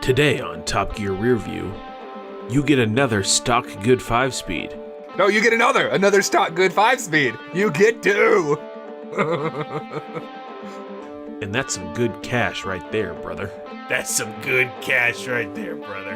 Today on Top Gear Rearview, you get another stock good 5-speed. No, you get another stock good 5-speed. You get two. And that's some good cash right there, brother. That's some good cash right there, brother.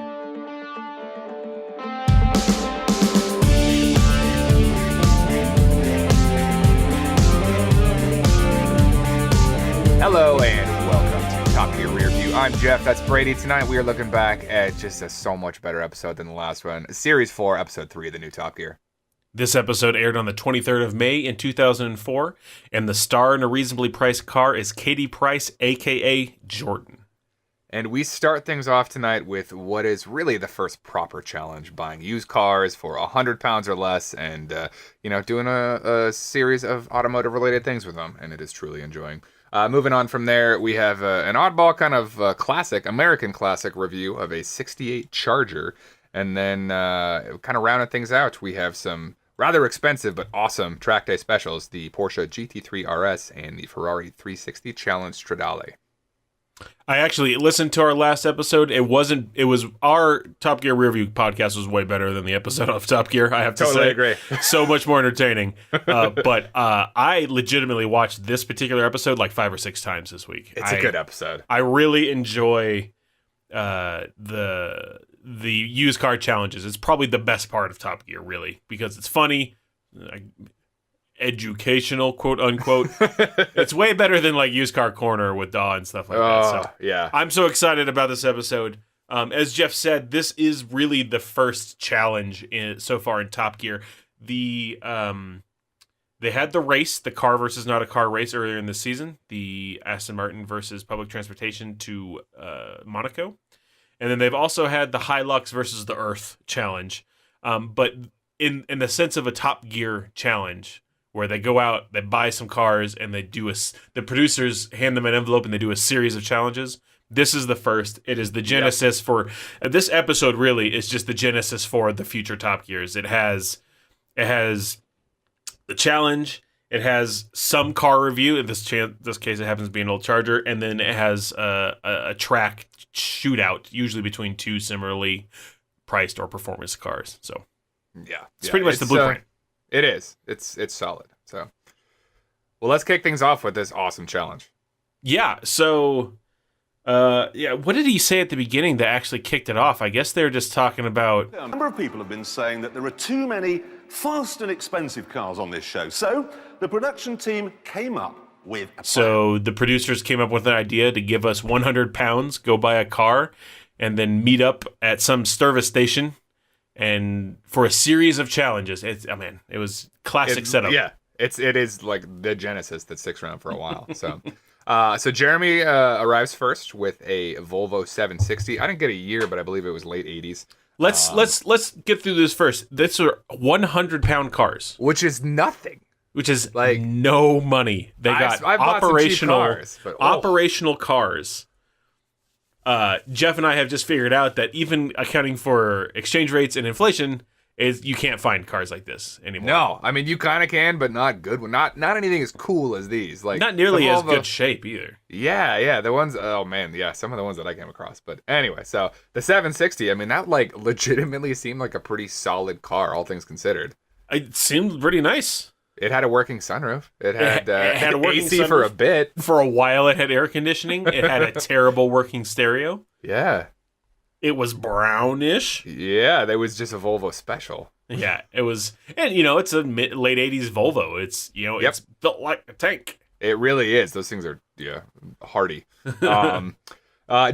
Hello and welcome to Top Gear Rearview. I'm Jeff, that's Brady. Tonight we are looking back at just a so much better episode than the last one. Series 4, Episode 3 of the new Top Gear. This episode aired on the 23rd of May in 2004, and the star in a reasonably priced car is Katie Price, a.k.a. Jordan. And we start things off tonight with what is really the first proper challenge, buying used cars for 100 pounds or less and, doing a series of automotive-related things with them, and it is truly enjoying. Moving on from there, we have an oddball kind of American classic review of a 68 Charger. And then kind of rounding things out, we have some rather expensive but awesome track day specials, the Porsche GT3 RS and the Ferrari 360 Challenge Stradale. I actually listened to our last episode. It was our Top Gear Rearview podcast was way better than the episode of Top Gear, I have to say. Totally agree. So much more entertaining. But I legitimately watched this particular episode like 5 or 6 times this week. It's a good episode. I really enjoy the used car challenges. It's probably the best part of Top Gear, really, because it's funny, educational, quote unquote. It's way better than like Used Car Corner with Daw and stuff like that. So yeah, I'm so excited about this episode. As Jeff said, this is really the first challenge so far in Top Gear. They had the race, the car versus not a car race earlier in the season, the Aston Martin versus public transportation to Monaco. And then they've also had the Hilux versus the Earth challenge. But in the sense of a Top Gear challenge, where they go out, they buy some cars, and they do the producers hand them an envelope and they do a series of challenges. This is the first. It is the genesis for this episode. Really, is just the genesis for the future Top Gears. It has the challenge. It has some car review. In this case, it happens to be an old Charger, and then it has a track shootout, usually between two similarly priced or performance cars. So, it's pretty much the blueprint. It is. It's solid. So, well, let's kick things off with this awesome challenge. Yeah. So, what did he say at the beginning that actually kicked it off? I guess they're just talking about. A number of people have been saying that there are too many fast and expensive cars on this show. So, the production team came up with a plan. So, the producers came up with an idea to give us 100 pounds, go buy a car, and then meet up at some service station. And for a series of challenges, it was classic setup. Yeah, it is like the genesis that sticks around for a while. So, so Jeremy arrives first with a Volvo 760. I didn't get a year, but I believe it was late 80s. Let's get through this first. These are 100-pound cars, which is nothing. Which is like no money. They got operational cars. Jeff and I have just figured out that even accounting for exchange rates and inflation, you can't find cars like this anymore. No, I mean you kind of can, but not good. Not anything as cool as these. Like not nearly as good shape either. Yeah. The ones. Oh man, yeah. Some of the ones that I came across. But anyway, so the 760. I mean that like legitimately seemed like a pretty solid car, all things considered. It seemed pretty nice. It had a working sunroof. It had a working AC sunroof for a bit. For a while, it had air conditioning. It had a terrible working stereo. Yeah. It was brownish. Yeah, that was just a Volvo special. Yeah, it was. And, it's a late 80s Volvo. It's, it's built like a tank. It really is. Those things are, hardy.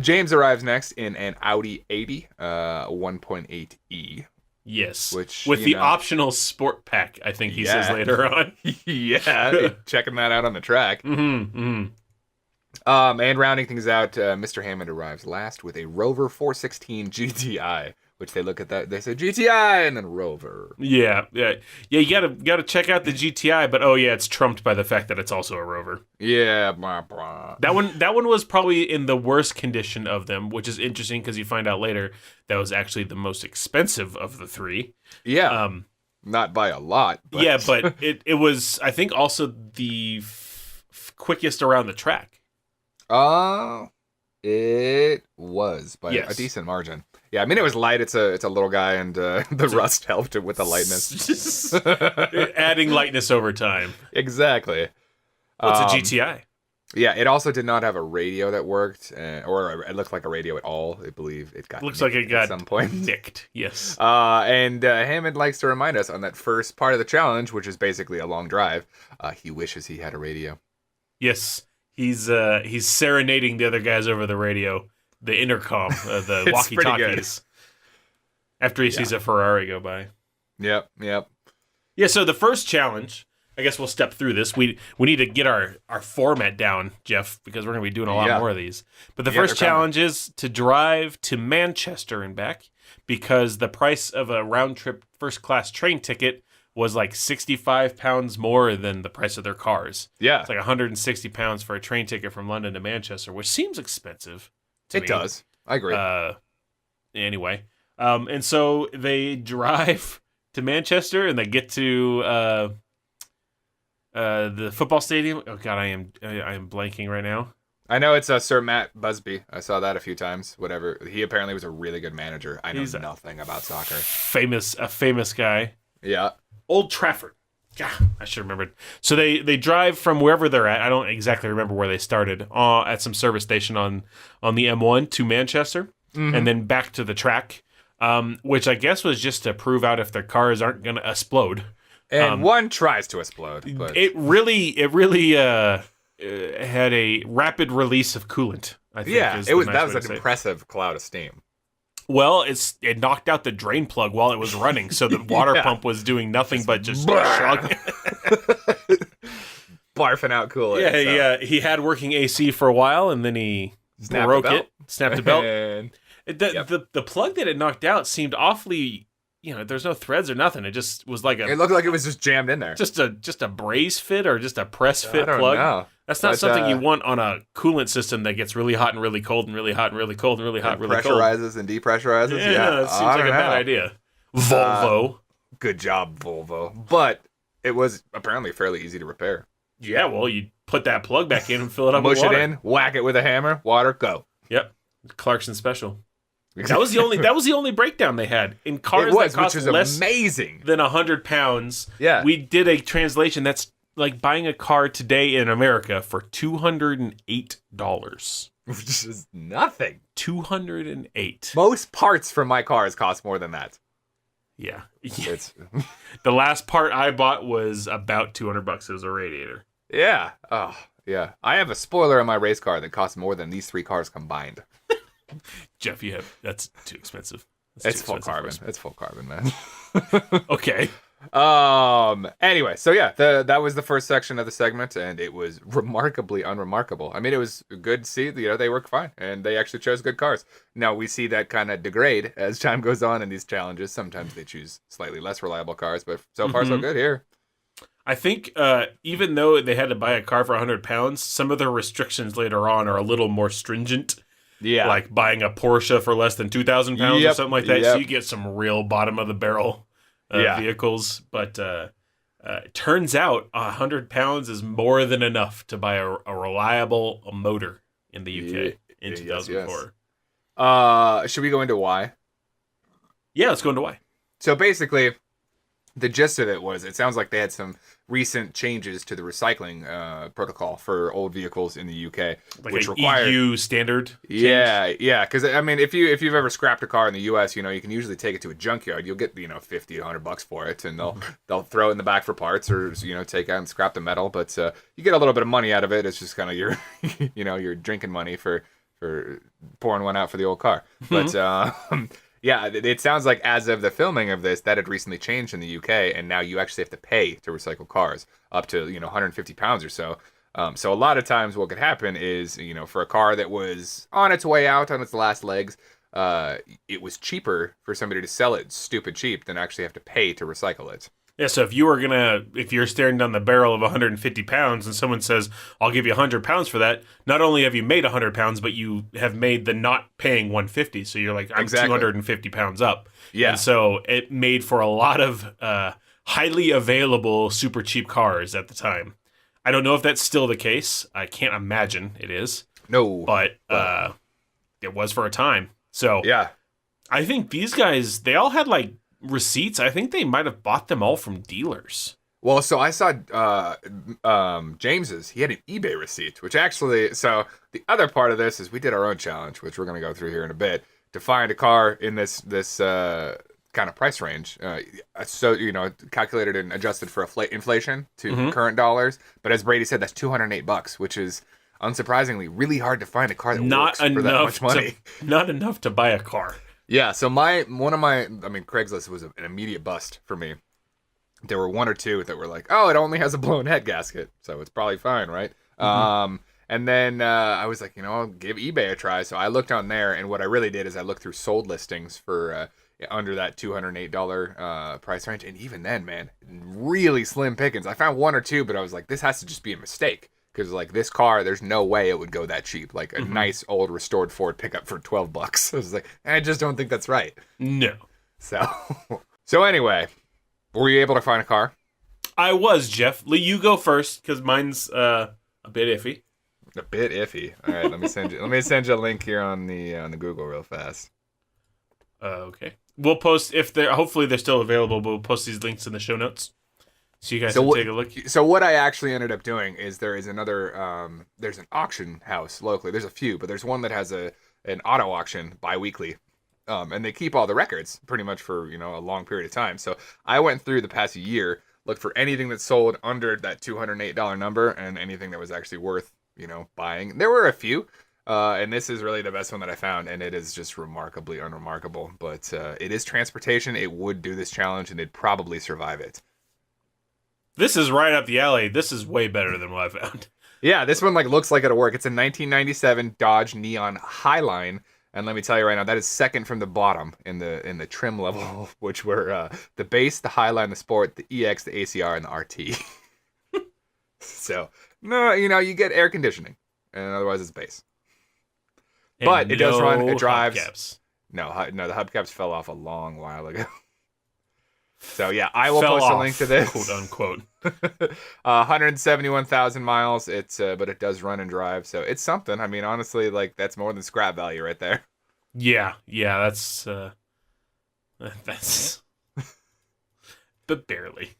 James arrives next in an Audi 80 1.8E. Yes, with the optional sport pack, I think he says later on. Yeah, checking that out on the track. Mm-hmm. And rounding things out, Mr. Hammond arrives last with a Rover 416 GTI, which they look at that, they say GTI and then Rover. Yeah. You gotta check out the GTI, but it's trumped by the fact that it's also a Rover. Yeah, blah, blah. That one was probably in the worst condition of them, which is interesting because you find out later that was actually the most expensive of the three. Yeah, not by a lot. But. Yeah, but it was I think also the quickest around the track. It was by Yes. a decent margin. Yeah, I mean it was light. It's a little guy, and the rust helped it with the lightness. Just adding lightness over time. Exactly. Well, it's a GTI. Yeah, it also did not have a radio that worked, or it looked like a radio at all. I believe it got Looks like it got at some point. nicked. Yes. And Hammond likes to remind us on that first part of the challenge, which is basically a long drive, he wishes he had a radio. Yes. He's serenading the other guys over the radio, the intercom, the It's walkie-talkies. After he sees a Ferrari go by. Yep. Yeah, so the first challenge, I guess we'll step through this. We need to get our format down, Jeff, because we're going to be doing a lot more of these. But the first challenge is to drive to Manchester and back, because the price of a round-trip first-class train ticket was like 65 pounds more than the price of their cars. Yeah. It's like 160 pounds for a train ticket from London to Manchester, which seems expensive to me. It does. I agree. Anyway. And so they drive to Manchester and they get to the football stadium. Oh God, I am blanking right now. I know it's Sir Matt Busby. I saw that a few times. Whatever. He apparently was a really good manager. I know nothing about soccer. A famous guy. Yeah. Old Trafford. God, I should have remembered. So they drive from wherever they're at. I don't exactly remember where they started. At some service station on the M1 to Manchester, and then back to the track, which I guess was just to prove out if their cars aren't going to explode. And one tries to explode. But... It really had a rapid release of coolant. I think. Yeah, that was an impressive cloud of steam. Well, it knocked out the drain plug while it was running, so the water pump was doing nothing but just chugging. Barfing out coolant. Yeah, he had working AC for a while, and then he broke it, snapped the belt. The plug that it knocked out seemed awfully, there's no threads or nothing. It just was like it looked like it was just jammed in there. Just a braze fit or just a press fit I don't plug. know. That's not something you want on a coolant system that gets really hot and really cold and really hot and really cold and really hot and really cold. Pressurizes and depressurizes. Yeah, that seems like a bad idea. Volvo. Good job, Volvo. But it was apparently fairly easy to repair. Yeah, well, you put that plug back in and fill it up with water. Mush it in, whack it with a hammer, water, go. Yep. Clarkson special. That was the only breakdown they had. In cars that cost less amazing than 100 pounds. Yeah. We did a translation that's like buying a car today in America for $208. Which is nothing. $208. Most parts for my cars cost more than that. Yeah. It's The last part I bought was about $200. It was a radiator. Yeah. Oh, yeah. I have a spoiler on my race car that costs more than these three cars combined. Jeff, that's too expensive. It's full carbon. It's full carbon, man. Okay. Anyway, so yeah, that was the first section of the segment, and it was remarkably unremarkable. I mean, it was good to see, they work fine, and they actually chose good cars. Now, we see that kind of degrade as time goes on in these challenges. Sometimes they choose slightly less reliable cars, but so far so good here. I think even though they had to buy a car for 100 pounds, some of their restrictions later on are a little more stringent. Yeah. Like buying a Porsche for less than 2,000 pounds or something like that. So you get some real bottom of the barrel vehicles. But it turns out 100 pounds is more than enough to buy a reliable motor in the UK in 2004. Yes. Should we go into why? Yeah, let's go into why. So basically, the gist of it was, it sounds like they had some recent changes to the recycling protocol for old vehicles in the UK, like which an required EU standard. Yeah. Because I mean, if you've ever scrapped a car in the US, you can usually take it to a junkyard. You'll get $50 to $100 for it, and they'll throw it in the back for parts, or take out and scrap the metal. But you get a little bit of money out of it. It's just kind of your your drinking money for pouring one out for the old car. But yeah, it sounds like as of the filming of this, that had recently changed in the UK, and now you actually have to pay to recycle cars up to 150 pounds or so. So a lot of times what could happen is, for a car that was on its way out, on its last legs, it was cheaper for somebody to sell it stupid cheap than actually have to pay to recycle it. Yeah, so if you're staring down the barrel of 150 pounds and someone says, I'll give you 100 pounds for that, not only have you made 100 pounds, but you have made the not paying 150. So you're like, I'm 250 pounds up. Yeah. And so it made for a lot of highly available, super cheap cars at the time. I don't know if that's still the case. I can't imagine it is. No. But It was for a time. So Yeah. I think these guys, they all had like receipts. I think they might have bought them all from dealers. Well, so I saw James's. He had an eBay receipt, which actually. So the other part of this is we did our own challenge, which we're going to go through here in a bit, to find a car in this kind of price range. So calculated and adjusted for inflation to current dollars. But as Brady said, that's $208, which is unsurprisingly really hard to find a car that works for that much money. Not enough to buy a car. Yeah. So Craigslist was an immediate bust for me. There were one or two that were like, oh, it only has a blown head gasket, so it's probably fine, right? And then I was like, I'll give eBay a try. So I looked on there, and what I really did is I looked through sold listings for under that $208 price range. And even then, man, really slim pickings. I found one or two, but I was like, this has to just be a mistake. Because like this car, there's no way it would go that cheap. Like a nice old restored Ford pickup for $12. I was like, I just don't think that's right. No. So anyway, were you able to find a car? I was, Jeff. Lee, you go first, because mine's a bit iffy. A bit iffy. All right, let me send you a link here on the Google real fast. Okay. We'll post hopefully they're still available, but we'll post these links in the show notes. So you guys can take a look. So what I actually ended up doing is there is another there's an auction house locally. There's a few, but there's one that has an auto auction bi-weekly. And they keep all the records pretty much for, a long period of time. So I went through the past year, looked for anything that sold under that $208 number and anything that was actually worth, buying. There were a few, and this is really the best one that I found, and it is just remarkably unremarkable. But it is transportation. It would do this challenge, and it'd probably survive it. This is right up the alley. This is way better than what I found. Yeah, this one looks like it'll work. It's a 1997 Dodge Neon Highline. And let me tell you right now, that is second from the bottom in the trim level, which were the base, the Highline, the Sport, the EX, the ACR, and the RT. So, no, you get air conditioning, and otherwise it's base. But it does run, it drives. Hubcaps. No, the hubcaps fell off a long while ago. So yeah, I will post a link to this. Quote unquote. 171,000 miles. But it does run and drive, so it's something. I mean, honestly, that's more than scrap value right there. Yeah, that's but barely.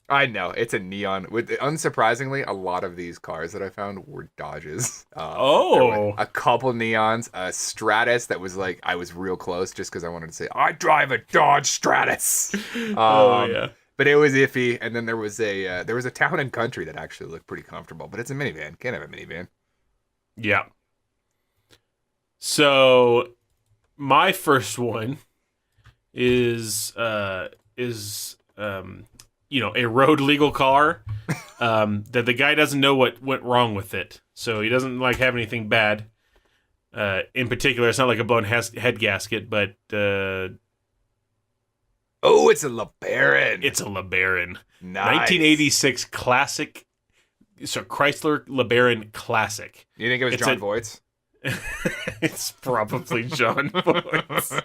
I know it's a neon. Unsurprisingly, a lot of these cars that I found were Dodges. There were a couple Neons, a Stratus that was I was real close just because I wanted to say I drive a Dodge Stratus. Yeah. But it was iffy, and then there was a Town and Country that actually looked pretty comfortable, but it's a minivan. Can't have a minivan. Yeah. So my first one is a road legal car that the guy doesn't know what went wrong with it. So he doesn't have anything bad. In particular, it's not like a blown head gasket, but it's a LeBaron. It's a LeBaron. Nice. 1986 classic. So Chrysler LeBaron classic. You think it was John Voight's? It's probably John Voight's.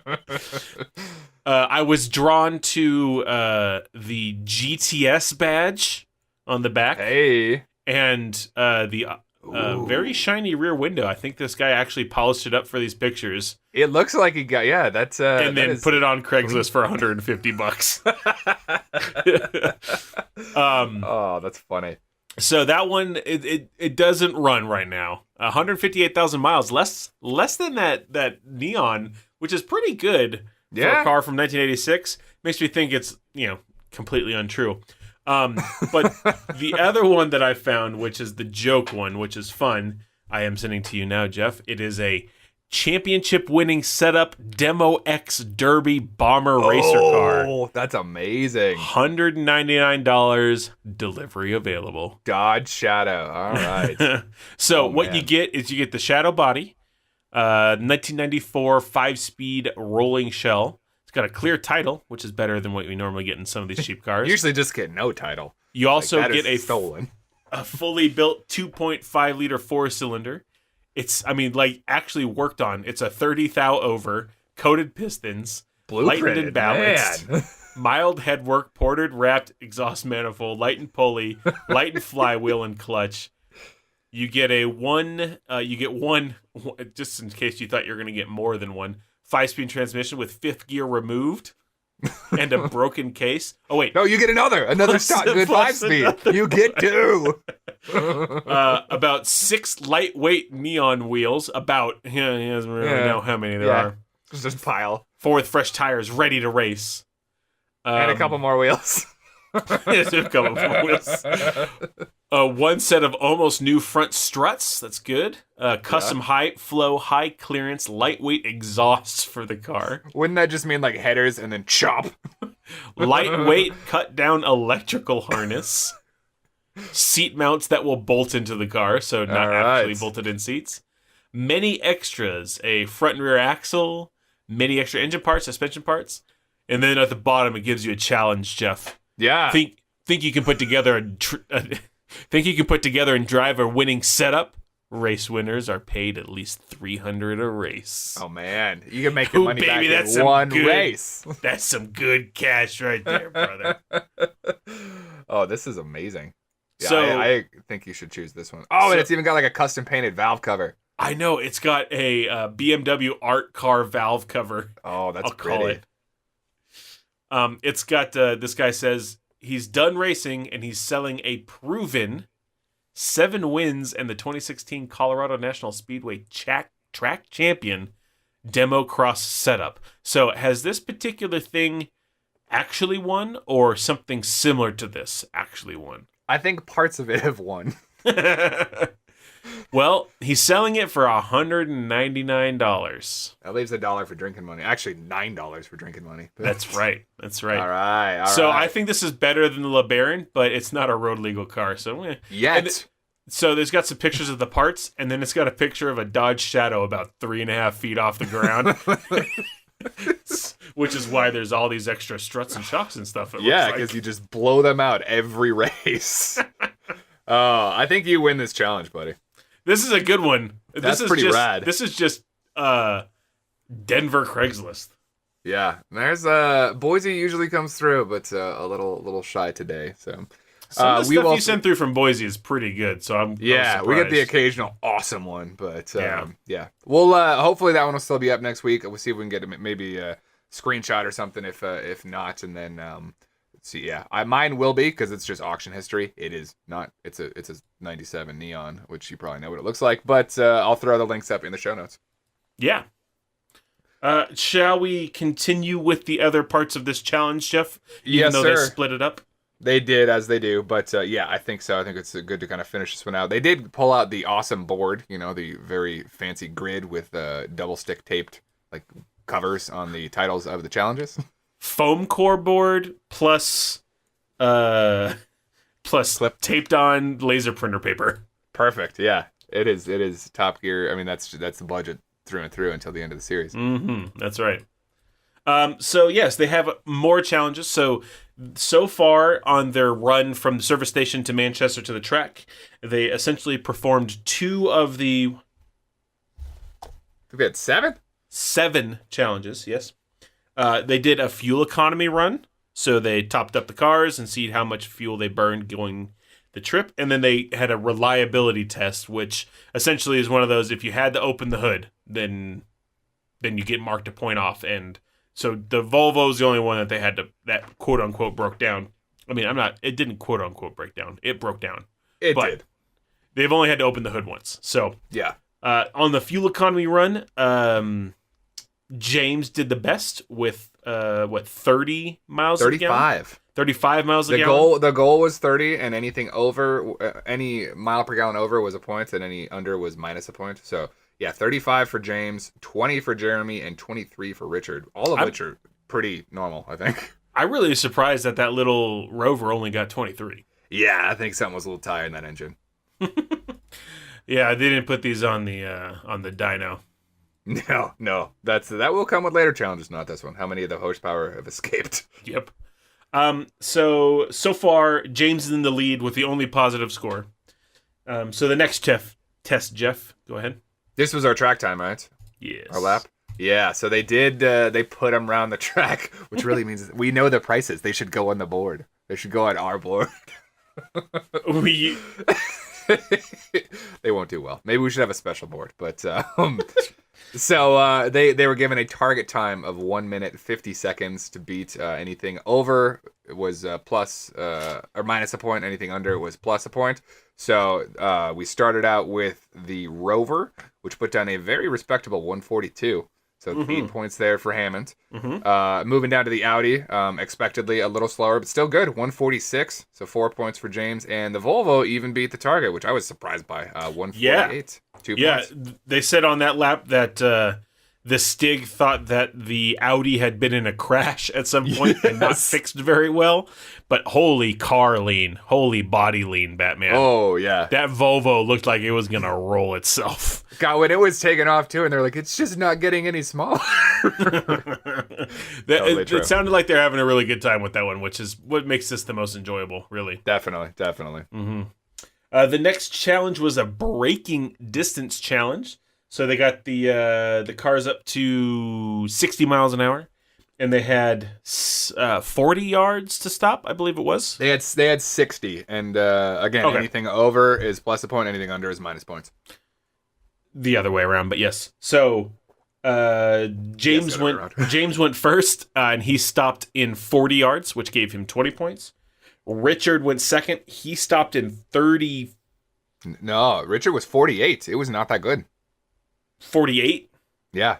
I was drawn to the GTS badge on the back. Hey. And the very shiny rear window. I think this guy actually polished it up for these pictures. It looks like he got, that's... and then put it on Craigslist for $150. Oh, that's funny. So that one, it doesn't run right now. 158,000 miles, less than that Neon, which is pretty good for a car from 1986. Makes me think it's completely untrue. But the other one that I found, which is the joke one, which is fun, I am sending to you now, Jeff. It is a championship-winning setup Demo X Derby bomber racer car. Oh, that's amazing. $199, delivery available. Dodge Shadow. All right. So what you get is you get the Shadow body, 1994 5-speed rolling shell. It's got a clear title, which is better than what we normally get in some of these cheap cars. You usually just get no title. You also get a fully built 2.5 liter 4-cylinder. It's, actually worked on. It's a 30 thou over, coated pistons, lightened and balanced, mild headwork, ported wrapped exhaust manifold, light and pulley, light and flywheel and clutch. You get a one. You get one. Just in case you thought you were going to get more than one. 5-speed transmission with fifth gear removed, and a broken case. Oh wait, No, you get another stock good 5-speed. You get 2. about 6 lightweight neon wheels. About he doesn't really know how many there are. Just pile. 4 with fresh tires, ready to race. And a couple more wheels. Yes, a couple more wheels. 1 set of almost new front struts. That's good. Custom height, flow, high clearance, lightweight exhausts for the car. Wouldn't that just mean like headers and then chop? Lightweight, cut down electrical harness. Seat mounts that will bolt into the car, so not actually bolted in seats. Many extras, a front and rear axle, many extra engine parts, suspension parts. And then at the bottom, it gives you a challenge, Jeff. Yeah. Think you can put together and drive a winning setup? Race winners are paid at least $300 a race. Oh man, you can make your money back in one race. That's some good cash right there, brother. Oh, this is amazing. Yeah, So I think you should choose this one. Oh, and it's even got like a custom painted valve cover. I know it's got a BMW art car valve cover. Oh, that's I'll call pretty. it. It's got this guy says he's done racing and he's selling a proven 7 wins and the 2016 Colorado National Speedway track champion demo cross setup. So has this particular thing actually won, or something similar to this actually won? I think parts of it have won. Well, he's selling it for $199. That leaves $1 for drinking money. Actually, $9 for drinking money. That's right. That's right. All right. So I think this is better than the LeBaron, but it's not a road legal car. So Yet. So there's got some pictures of the parts, and then it's got a picture of a Dodge Shadow about 3.5 feet off the ground, which is why there's all these extra struts and shocks and stuff. Yeah, because you just blow them out every race. I think you win this challenge, buddy. This is a good one. That's pretty rad. This is just Denver Craigslist. Yeah, there's Boise usually comes through, but a little shy today. So some of the stuff you sent through from Boise is pretty good. So I'm we get the surprised. occasional awesome one, but Yeah. We'll hopefully that one will still be up next week. We'll see if we can get maybe a screenshot or something. If not, and then let's see. Yeah, mine will be because it's just auction history. It is not. It's a 97 neon, which you probably know what it looks like. But I'll throw the links up in the show notes. Yeah. Shall we continue with the other parts of this challenge, Jeff? Even though they split it up? They did, as they do. But yeah, I think so. I think it's good to kind of finish this one out. They did pull out the awesome board, the very fancy grid with double stick taped like covers on the titles of the challenges. Foam core board plus taped on laser printer paper. Perfect. Yeah, it is Top Gear. I mean, that's the budget through and through until the end of the series. Mm-hmm. That's right. So yes, they have more challenges. So far on their run from the service station to Manchester to the track, they essentially performed 2 of the. We had 7 challenges. Yes. They did a fuel economy run, so they topped up the cars and see how much fuel they burned going the trip, and then they had a reliability test, which essentially is one of those: if you had to open the hood, then you get marked a point off. And so the Volvo is the only one that they had that quote unquote broke down. I mean, it didn't quote unquote break down. It broke down. It did. They've only had to open the hood once. So yeah. On the fuel economy run, James did the best with 30 miles 35. a gallon? 35 miles a gallon. The goal was 30, and anything over, any mile per gallon over was a point, and any under was minus a point. So yeah, 35 for James, 20 for Jeremy, and 23 for Richard. All of which are pretty normal, I think. I'm really surprised that little Rover only got 23. Yeah, I think something was a little tired in that engine. Yeah, they didn't put these on the dyno. No, that will come with later challenges, not this one. How many of the horsepower have escaped? Yep. So far, James is in the lead with the only positive score. So the next test, Jeff, go ahead. This was our track time, right? Yes. Our lap? Yeah, so they did, they put them around the track, which really means we know the prices. They should go on the board. They should go on our board. They won't do well. Maybe we should have a special board. But so they were given a target time of 1 minute 50 seconds to beat. Anything over was plus or minus a point. Anything under was plus a point. So we started out with the Rover, which put down a very respectable 142. So 8 points there for Hammond. Moving down to the Audi, expectedly a little slower, but still good. 146, so 4 points for James. And the Volvo even beat the target, which I was surprised by. 148, 2 points. Yeah, they said on that lap that the Stig thought that the Audi had been in a crash at some point and not fixed very well. But holy car lean, holy body lean, Batman. Oh, yeah. That Volvo looked like it was going to roll itself. God, when it was taking off, too, and they're like, it's just not getting any smaller. It sounded like they're having a really good time with that one, which is what makes this the most enjoyable, really. Definitely. The next challenge was a braking distance challenge. So they got the cars up to 60 miles an hour, and they had 40 yards to stop, I believe it was. They had 60, and again, anything over is plus a point, anything under is minus points. The other way around, but yes. So James went first, and he stopped in 40 yards, which gave him 20 points. Richard went second. He stopped in 30. No, Richard was 48. It was not that good. 48? Yeah.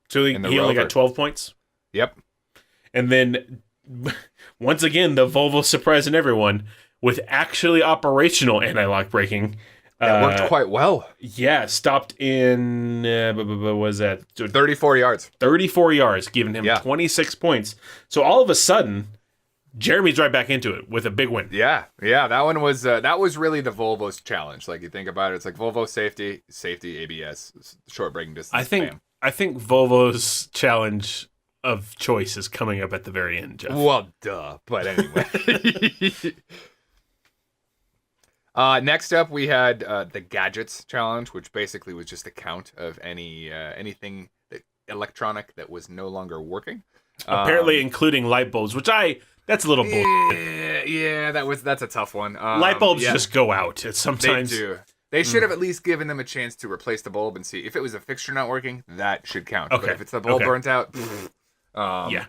So he only got 12 points? Yep. And then, once again, the Volvo surprising everyone with actually operational anti-lock braking. That worked quite well. Yeah, stopped in, what was that? 34 yards. 34 yards, giving him 26 points. So all of a sudden, Jeremy's right back into it with a big win. Yeah, that one was really the Volvo's challenge. Like, you think about it, it's like Volvo safety, ABS, short braking distance. I think Volvo's challenge of choice is coming up at the very end, Jeff. Well, duh. But anyway. Next up, we had the Gadgets challenge, which basically was just a count of anything electronic that was no longer working. Apparently, including light bulbs, which that's a little bullshit. Yeah, that's a tough one. Light bulbs just go out. Sometimes they do. They should have at least given them a chance to replace the bulb and see if it was a fixture not working. That should count. Okay. But if it's the bulb burnt out, yeah.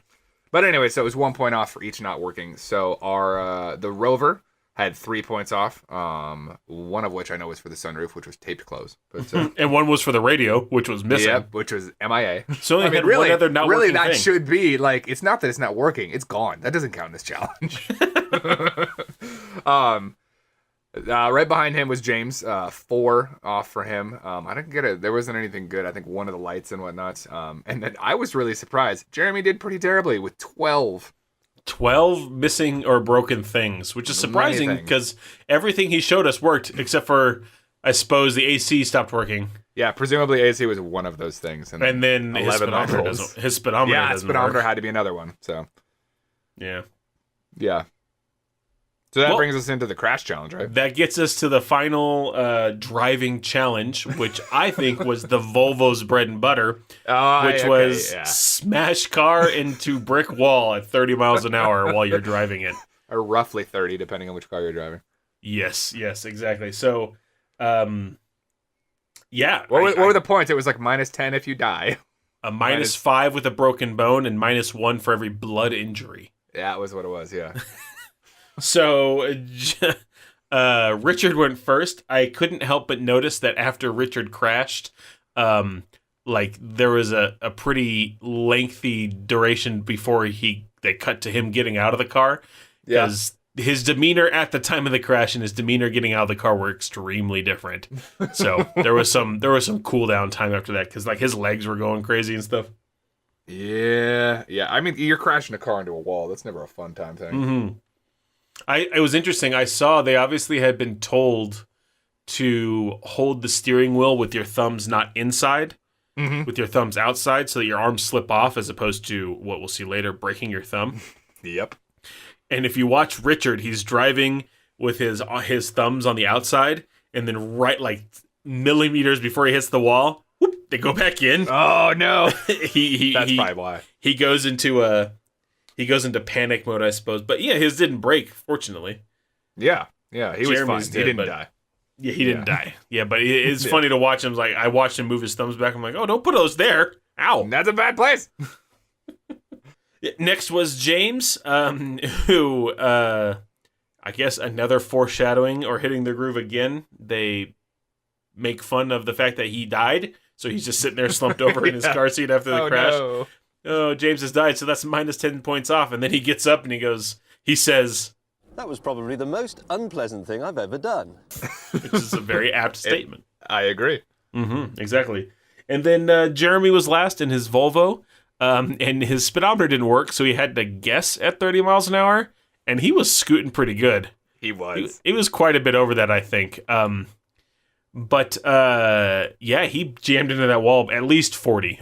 But anyway, so it was 1 point off for each not working. So our the Rover had 3 points off. One of which I know was for the sunroof, which was taped closed. But and one was for the radio, which was missing. Yep, which was MIA. So only had one other not working that thing. Should be like, it's not that it's not working, it's gone. That doesn't count in this challenge. Right behind him was James, 4 off for him. I didn't get it. There wasn't anything good. I think one of the lights and whatnot. And then I was really surprised. Jeremy did pretty terribly with 12. 12 missing or broken things, which is surprising because everything he showed us worked, except for, I suppose, the AC stopped working. Yeah, presumably AC was one of those things. And then his speedometer doesn't work. Had to be another one. So Yeah. So that brings us into the crash challenge, right? That gets us to the final driving challenge, which I think was the Volvo's bread and butter, which was smash car into brick wall at 30 miles an hour while you're driving it. Or roughly 30, depending on which car you're driving. Yes, exactly. So, What were the points? It was like -10 if you die. A -5 with a broken bone and -1 for every blood injury. Yeah, that was what it was, yeah. So, Richard went first. I couldn't help but notice that after Richard crashed, there was a pretty lengthy duration before they cut to him getting out of the car. Because his demeanor at the time of the crash and his demeanor getting out of the car were extremely different. So there was some cool down time after that because his legs were going crazy and stuff. Yeah. I mean, you're crashing a car into a wall. That's never a fun time thing. Mm-hmm. It was interesting. I saw they obviously had been told to hold the steering wheel with your thumbs not inside, with your thumbs outside, so that your arms slip off, as opposed to what we'll see later, breaking your thumb. Yep. And if you watch Richard, he's driving with his thumbs on the outside, and then right millimeters before he hits the wall, whoop, they go back in. Oh no! That's probably why he goes into panic mode, I suppose. But yeah, his didn't break, fortunately. Yeah, he was fine. He didn't die. Yeah, he didn't die. Yeah, but it's funny to watch him. Like, I watched him move his thumbs back. I'm like, oh, don't put those there. Ow. That's a bad place. Next was James, who, I guess another foreshadowing or hitting the groove again. They make fun of the fact that he died. So he's just sitting there slumped over in his car seat after the crash. No. Oh, James has died. So that's minus 10 points off. And then he gets up and he says, That was probably the most unpleasant thing I've ever done. which is a very apt statement. I agree. Mm-hmm, exactly. And then Jeremy was last in his Volvo, and his speedometer didn't work, so he had to guess at 30 miles an hour, and he was scooting pretty good. He was. He was quite a bit over that, I think. But he jammed into that wall at least 40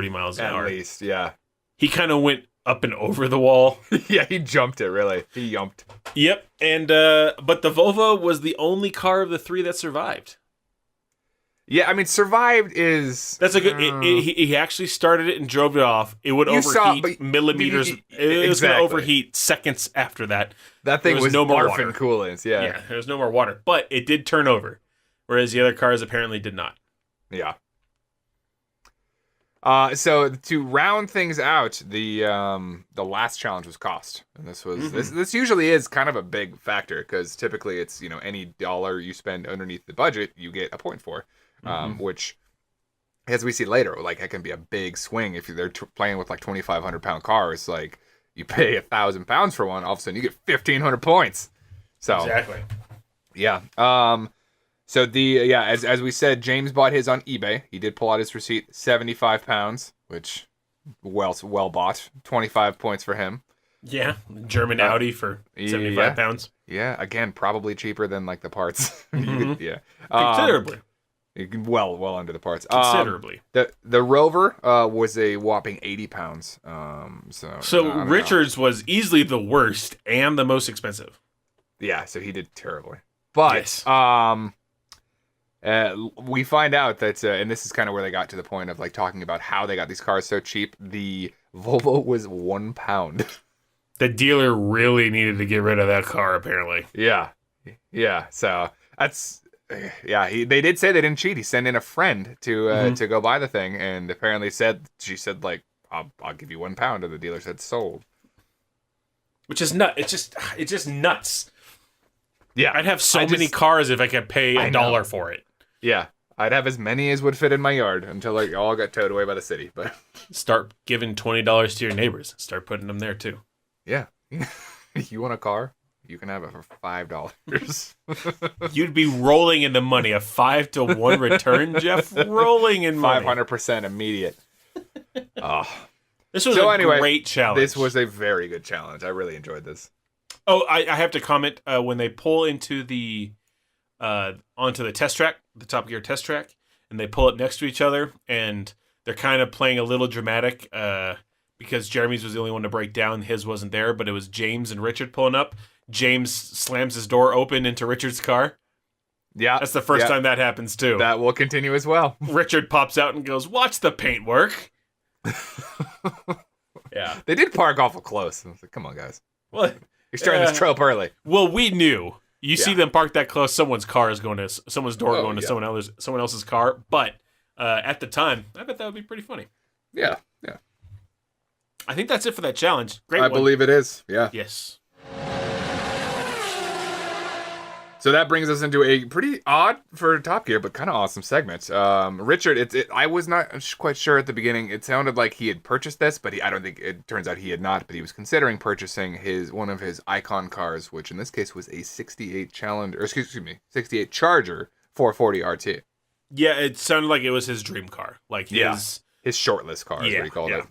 miles an hour. At least, yeah. He kind of went up and over the wall. Yeah, he jumped it, really. He yumped. Yep, and but the Volvo was the only car of the three that survived. Yeah, I mean, survived is... That's a good... He actually started it and drove it off. It would overheat millimeters. It was going to overheat seconds after that. That thing was no more barfing water. coolants, yeah. Yeah, there was no more water. But it did turn over, whereas the other cars apparently did not. Yeah. So to round things out, the last challenge was cost, and this was this usually is kind of a big factor because typically it's any dollar you spend underneath the budget you get a point for, which as we see later, like it can be a big swing if they're playing with like 2,500-pound cars. Like you pay £1,000 for one, all of a sudden you get 1,500 points. So Exactly. yeah. So as we said, James bought his on eBay. He did pull out his receipt, £75, which well bought. 25 points for him. Yeah, German Audi for 75 pounds. Yeah, again, probably cheaper than like the parts. Yeah, Considerably. Well under the parts. Considerably. The Rover was a whopping 80 pounds. So Richards was easily the worst and the most expensive. Yeah, so he did terribly. But Yes. We find out that, and this is kind of where they got to the point of like talking about how they got these cars so cheap. The Volvo was £1. The dealer really needed to get rid of that car, apparently. Yeah. So that's, they did say they didn't cheat. He sent in a friend to go buy the thing, and apparently she said like, I'll give you £1, and the dealer said sold. Which is nuts. It's just nuts. Yeah, I'd have so many cars if I could pay $1 for it. Yeah, I'd have as many as would fit in my yard until like all got towed away by the city. But start giving $20 to your neighbors. Start putting them there too. Yeah, you want a car? You can have it for $5. You'd be rolling in the money. A 5-to-1 return, Jeff. Rolling in money. 500% immediate. Oh, this was a great challenge. This was a very good challenge. I really enjoyed this. Oh, I have to comment when they pull into the onto the test track, the Top Gear test track, and they pull up next to each other, and they're kind of playing a little dramatic because Jeremy's was the only one to break down. His wasn't there, but it was James and Richard pulling up. James slams his door open into Richard's car. Yeah. That's the first time that happens, too. That will continue as well. Richard pops out and goes, "Watch the paint work." Yeah. They did park awful close. I was like, come on, guys. Well, you're starting this trope early. Well, we knew. You see them park that close, someone's door going to someone else's car. But at the time, I bet that would be pretty funny. Yeah. I think that's it for that challenge. Great one. I believe it is. Yeah. Yes. So that brings us into a pretty odd for Top Gear, but kind of awesome segment. Richard, I was not quite sure at the beginning. It sounded like he had purchased this, but I don't think it turns out he had not. But he was considering purchasing one of his icon cars, which in this case was a 68 Charger 440 RT. Yeah, it sounded like it was his dream car, like his shortlist car is what he called it.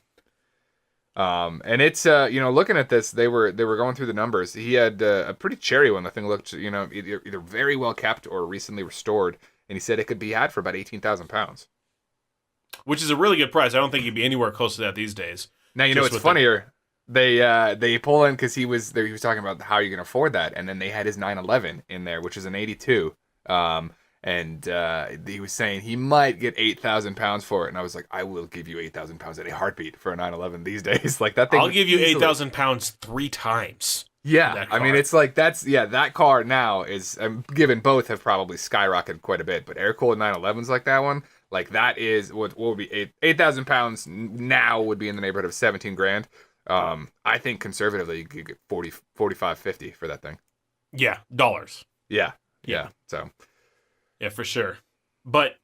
And it's looking at this, they were going through the numbers. He had a pretty cherry one. The thing looked either very well kept or recently restored, and he said it could be had for about £18,000, which is a really good price. I don't think he'd be anywhere close to that these days. Now it's funnier. They pull in because he was talking about how you can afford that, and then they had his 911 in there, which is an 82. And he was saying he might get £8,000 for it, and I was like, I will give you £8,000 at a heartbeat for a 911 these days. Like that thing. I'll give you £8,000 3 times. Yeah, I mean, it's like that car now is, given both have probably skyrocketed quite a bit, but air-cooled 911s like that one, like that is what would be 8,000 pounds now would be in the neighborhood of 17 grand. I think conservatively you could get 40, 45, 50 for that thing. Yeah, dollars. Yeah. So, yeah, for sure. But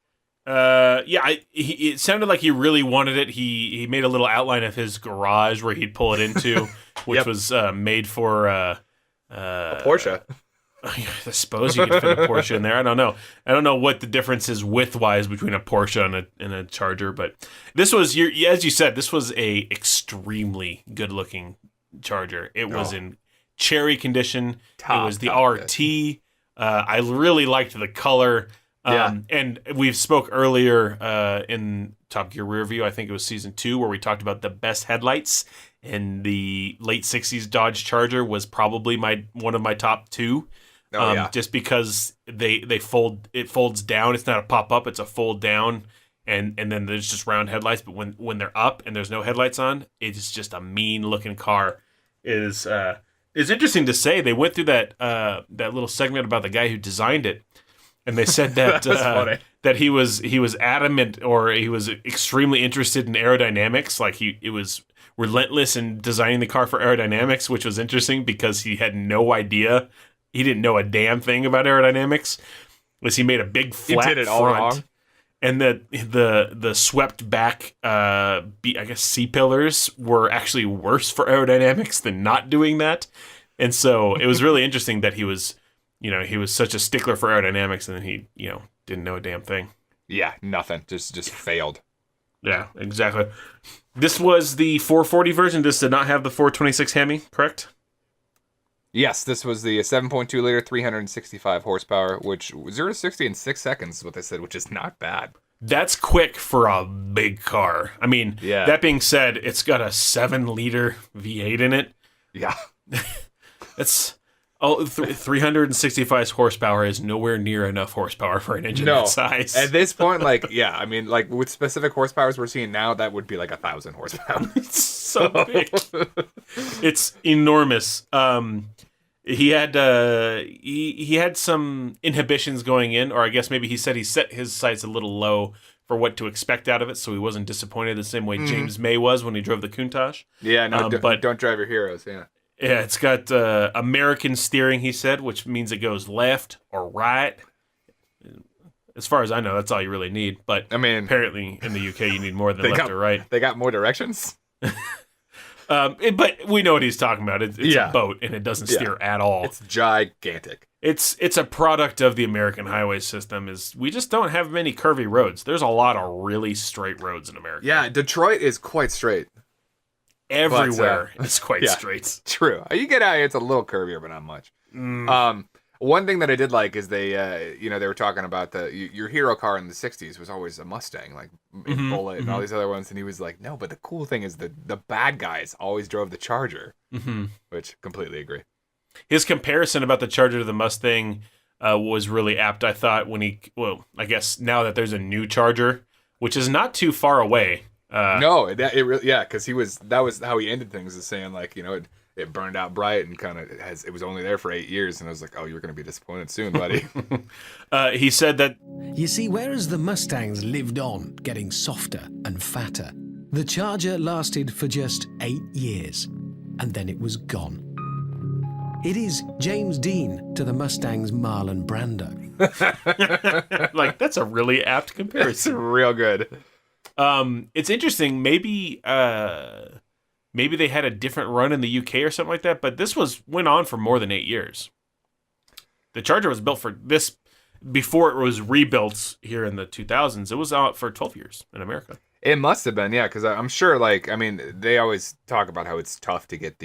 it sounded like he really wanted it. He made a little outline of his garage where he'd pull it into, which was made for a Porsche. I suppose you could fit a Porsche in there. I don't know what the difference is width-wise between a Porsche and a Charger, but this was, as you said, this was a extremely good-looking Charger. It was in cherry condition. It was the RT. I really liked the color. And we've spoke earlier in Top Gear Rearview, I think it was season 2, where we talked about the best headlights, and the late 60s Dodge Charger was probably one of my top 2. Just because it folds down. It's not a pop up, it's a fold down, and then there's just round headlights. But when they're up and there's no headlights on, it's just a mean looking car. It's interesting to say they went through that little segment about the guy who designed it, and they said that that he was adamant, or he was extremely interested in aerodynamics. Like it was relentless in designing the car for aerodynamics, which was interesting because he had no idea. He didn't know a damn thing about aerodynamics. Was he made a big flat did it all front, wrong. And the swept back I guess C-pillars were actually worse for aerodynamics than not doing that. And so it was really interesting that he was such a stickler for aerodynamics, and then he didn't know a damn thing. Yeah, nothing. Just failed. Yeah, exactly. This was the 440 version. This did not have the 426 Hemi, correct? Yes, this was the 7.2 liter, 365 horsepower, which 0 to 60 in 6 seconds is what they said, which is not bad. That's quick for a big car. I mean, that being said, it's got a 7-liter V8 in it. Yeah. That's 365 horsepower is nowhere near enough horsepower for an engine that size. At this point, I mean, with specific horsepowers we're seeing now, that would be like 1,000 horsepower. It's so big. It's enormous. He had some inhibitions going in, or I guess maybe he said he set his sights a little low for what to expect out of it, so he wasn't disappointed the same way James May was when he drove the Countach. Yeah, no, but don't drive your heroes. Yeah. Yeah, it's got American steering, he said, which means it goes left or right. As far as I know, that's all you really need. But I mean, apparently in the UK, you need more than left or right. They got more directions. But we know what he's talking about. It's a boat, and it doesn't steer at all. It's gigantic. It's a product of the American highway system. We just don't have many curvy roads. There's a lot of really straight roads in America. Yeah, Detroit is quite straight. Everywhere it's quite straight. True. You get out here, it's a little curvier, but not much. One thing that I did like is they were talking about your hero car in the 60s was always a Mustang, like Bullet and all these other ones. And he was like, no, but the cool thing is the bad guys always drove the Charger, which completely agree. His comparison about the Charger to the Mustang was really apt, I thought, I guess now that there's a new Charger, which is not too far away. Because that was how he ended things, is saying like, it burned out bright and it was only there for 8 years, and I was like, oh, you're going to be disappointed soon, buddy. He said that, you see, whereas the Mustangs lived on, getting softer and fatter, the Charger lasted for just 8 years, and then it was gone. It is James Dean to the Mustang's Marlon Brando. like, that's a really apt comparison. It's real good. It's interesting. Maybe they had a different run in the UK or something like that, but this went on for more than 8 years. The Charger was built for this before it was rebuilt here in the 2000s. It was out for 12 years in America. It must have been, yeah, because I'm sure, they always talk about how it's tough to get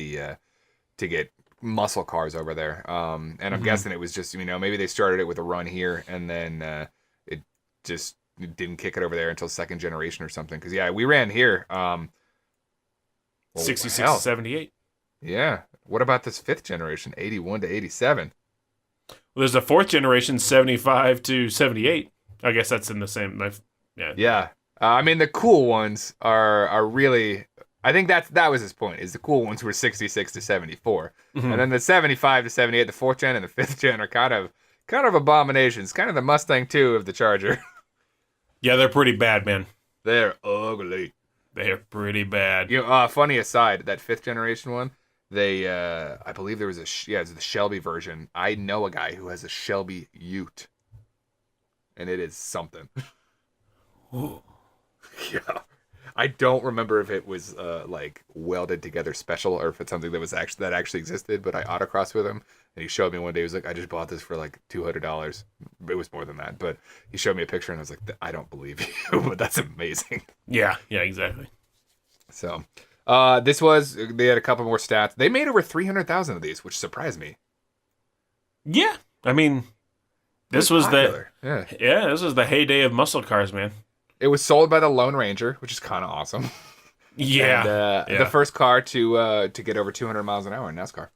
muscle cars over there. And I'm guessing it was just, maybe they started it with a run here, and then it just didn't kick it over there until second generation or something. Because we ran here 66 to 78. Yeah. What about this fifth generation, 81 to 87? Well, there's a fourth generation, 75 to 78. I guess that's in the same. Yeah. I mean, the cool ones are really. I think that was his point. Is the cool ones were 66 to 74, and then the 75 to 78, the 4th gen and the 5th gen are kind of abominations. Kind of the Mustang 2 of the Charger. Yeah, they're pretty bad, man. They're ugly. They're pretty bad. You know, funny aside, that 5th generation one, they I believe there was it's the Shelby version. I know a guy who has a Shelby Ute, and it is something. Yeah. I don't remember if it was like welded together special or if it's something that actually existed, but I autocrossed with him and he showed me one day. He was like, I just bought this for like $200. It was more than that, but he showed me a picture and I was like, I don't believe you, but that's amazing. Yeah, exactly. So they had a couple more stats. They made over 300,000 of these, which surprised me. Yeah, I mean, this was popular. this was the heyday of muscle cars, man. It was sold by the Lone Ranger, which is kind of awesome. Yeah. And, the first car to get over 200 miles an hour in NASCAR.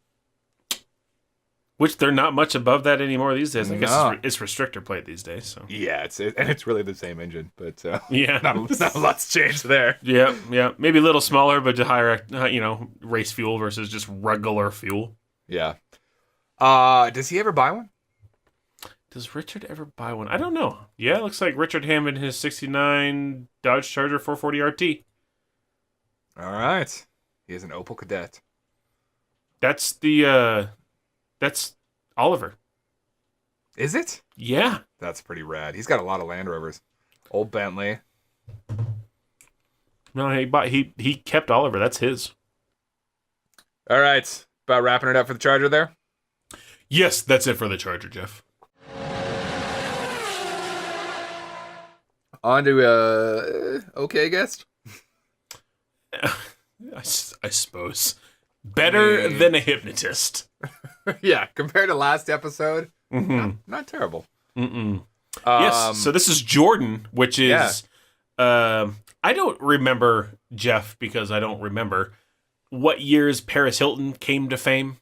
Which they're not much above that anymore these days. I No. guess it's restrictor plate these days. So Yeah, it's really the same engine, but yeah, not a lot's changed there. yeah. Maybe a little smaller, but to higher, race fuel versus just regular fuel. Yeah. Does he ever buy one? Does Richard ever buy one? I don't know. Yeah, it looks like Richard Hammond, his 69 Dodge Charger 440 RT. All right. He is an Opel Kadett. That's that's Oliver. Is it? Yeah. That's pretty rad. He's got a lot of Land Rovers. Old Bentley. No, he kept Oliver. That's his. All right. About wrapping it up for the Charger there? Yes, that's it for the Charger, Jeff. On to okay guest. I suppose. Better than a hypnotist. Yeah, compared to last episode, not terrible. Yes, so this is Jordan, which is... I don't remember, Jeff, because I don't remember what years Paris Hilton came to fame.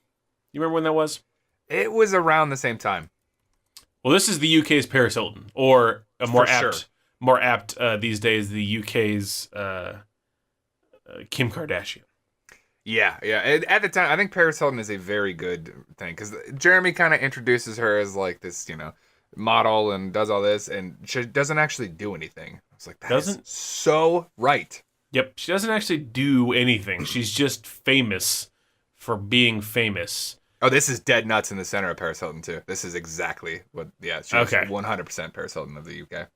You remember when that was? It was around the same time. Well, this is the UK's Paris Hilton, or a more For apt... sure. More apt these days, the UK's Kim Kardashian. Yeah. At the time, I think Paris Hilton is a very good thing because Jeremy kind of introduces her as like this, model and does all this, and she doesn't actually do anything. It's like that is so right. Yep, she doesn't actually do anything. She's just famous for being famous. Oh, this is dead nuts in the center of Paris Hilton too. This is exactly what. Yeah, she's Okay. 100% Paris Hilton of the UK.